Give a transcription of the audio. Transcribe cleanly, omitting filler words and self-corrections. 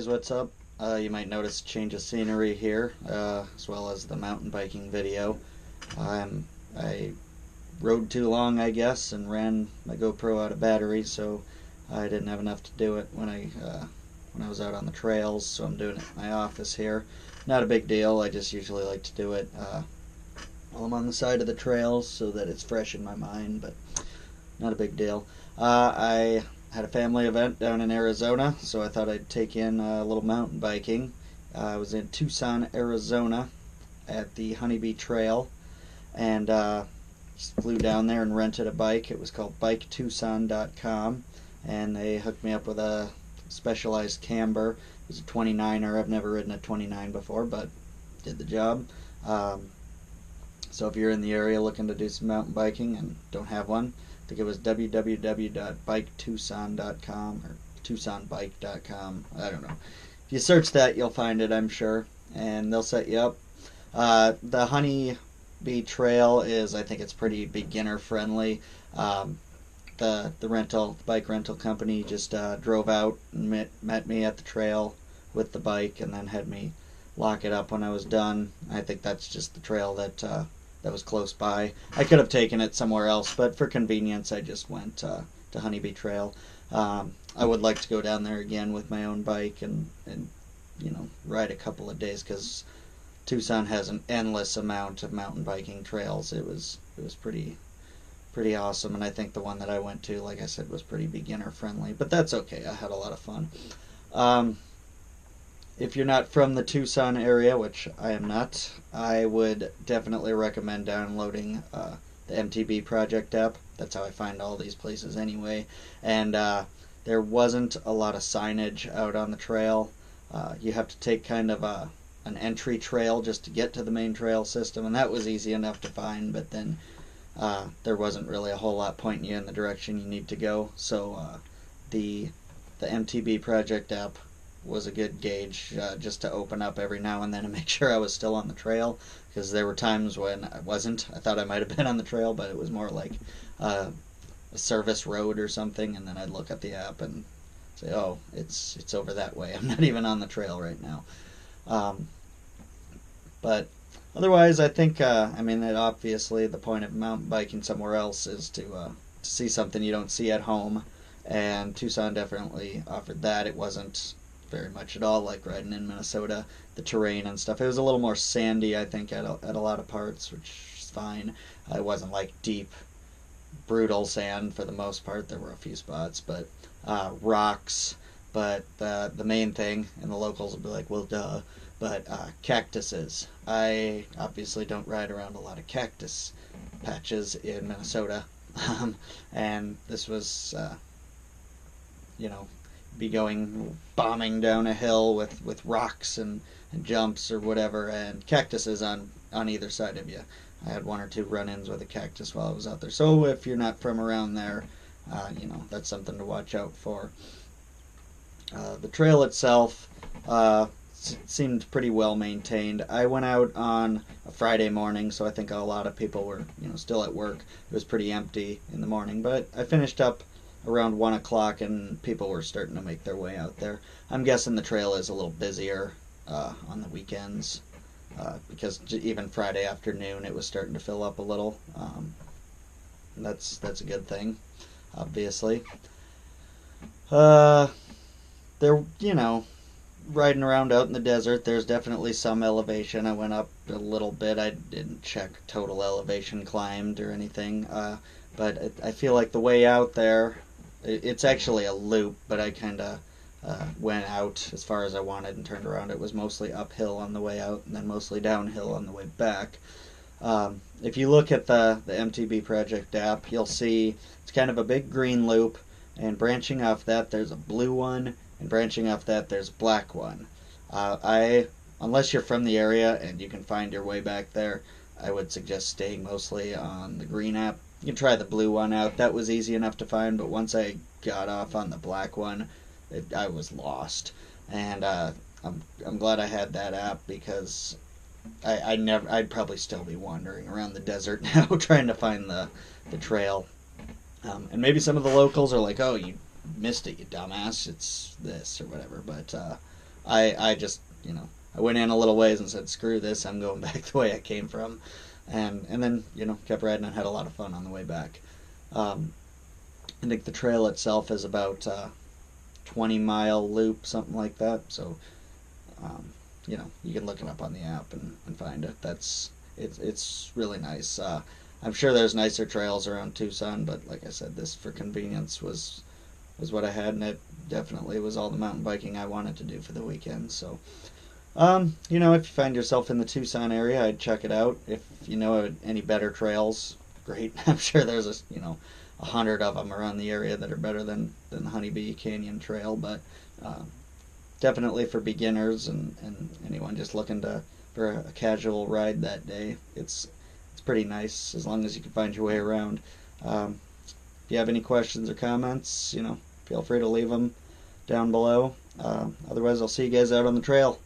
guys, what's up? You might notice a change of scenery here, as well as the mountain biking video. I rode too long, I guess, and ran my GoPro out of battery, so I didn't have enough to do it when I was out on the trails. So I'm doing it in my office here. Not a big deal. I just usually like to do it while I'm on the side of the trails so that it's fresh in my mind, but not a big deal. I had a family event down in Arizona, so I thought I'd take in a little mountain biking. I was in Tucson, Arizona at the Honeybee Trail, and just flew down there and rented a bike. It was called BikeTucson.com, and they hooked me up with a specialized camber. It was a 29er. I've never ridden a 29 before, but did the job. So if you're in the area looking to do some mountain biking and don't have one, I think it was www.biketucson.com or tucsonbike.com. I don't know. If you search that, you'll find it, I'm sure, and they'll set you up. The Honeybee Trail I think it's pretty beginner friendly. The bike rental company just drove out and met me at the trail with the bike and then had me lock it up when I was done. I think that's just the trail that was close by. I could have taken it somewhere else, but for convenience I just went to Honeybee Trail. I would like to go down there again with my own bike and ride a couple of days, because Tucson has an endless amount of mountain biking trails. It was pretty awesome, and I think the one that I went to, like I said, was pretty beginner friendly, but that's okay. I had a lot of fun. If you're not from the Tucson area, which I am not, I would definitely recommend downloading the MTB Project app. That's how I find all these places anyway. And there wasn't a lot of signage out on the trail. You have to take kind of an entry trail just to get to the main trail system, and that was easy enough to find, but then there wasn't really a whole lot pointing you in the direction you need to go. So the MTB Project app was a good gauge, just to open up every now and then and make sure I was still on the trail, because there were times when I wasn't. I thought I might have been on the trail, but it was more like a service road or something, and then I'd look at the app and say, oh, it's over that way. I'm not even on the trail right now. But otherwise, I think, that obviously the point of mountain biking somewhere else is to see something you don't see at home, and Tucson definitely offered that. It wasn't very much at all like riding in Minnesota. The terrain and stuff, it was a little more sandy, I think, at a lot of parts, which is fine. It wasn't like deep, brutal sand for the most part. There were a few spots, but rocks. But the main thing, and the locals will be like, well, duh, but cactuses. I obviously don't ride around a lot of cactus patches in Minnesota, and this was, be going bombing down a hill with rocks and jumps or whatever, and cactuses on either side of you. I had one or two run-ins with a cactus while I was out there. So if you're not from around there, that's something to watch out for. The trail itself seemed pretty well maintained. I went out on a Friday morning, so I think a lot of people were still at work. It was pretty empty in the morning, but I finished up around 1 o'clock and people were starting to make their way out there. I'm guessing the trail is a little busier on the weekends, because even Friday afternoon it was starting to fill up a little. That's a good thing, obviously. Riding around out in the desert, there's definitely some elevation. I went up a little bit. I didn't check total elevation climbed or anything, but I feel like the way out there, it's actually a loop, but I kind of went out as far as I wanted and turned around. It was mostly uphill on the way out and then mostly downhill on the way back. If you look at the MTB Project app, you'll see it's kind of a big green loop, and branching off that there's a blue one, and branching off that there's a black one. Unless you're from the area and you can find your way back there, I would suggest staying mostly on the green app. You can try the blue one out. That was easy enough to find, but once I got off on the black one, I was lost. And I'm glad I had that app, because I'd probably still be wandering around the desert now trying to find the trail. And maybe some of the locals are like, oh, you missed it, you dumbass, it's this or whatever. But I just, I went in a little ways and said, screw this, I'm going back the way I came from. And then, kept riding and had a lot of fun on the way back. Um, I think the trail itself is about 20-mile loop, something like that. So, you can look it up on the app and find it. It's really nice. I'm sure there's nicer trails around Tucson, but like I said, this for convenience was what I had, and it definitely was all the mountain biking I wanted to do for the weekend. So, if you find yourself in the Tucson area, I'd check it out. If you know any better trails, great. I'm sure there's 100 of them around the area that are better than the Honeybee Canyon Trail, but definitely for beginners and anyone just looking for a casual ride that day, it's pretty nice as long as you can find your way around. If you have any questions or comments, feel free to leave them down below. Otherwise, I'll see you guys out on the trail.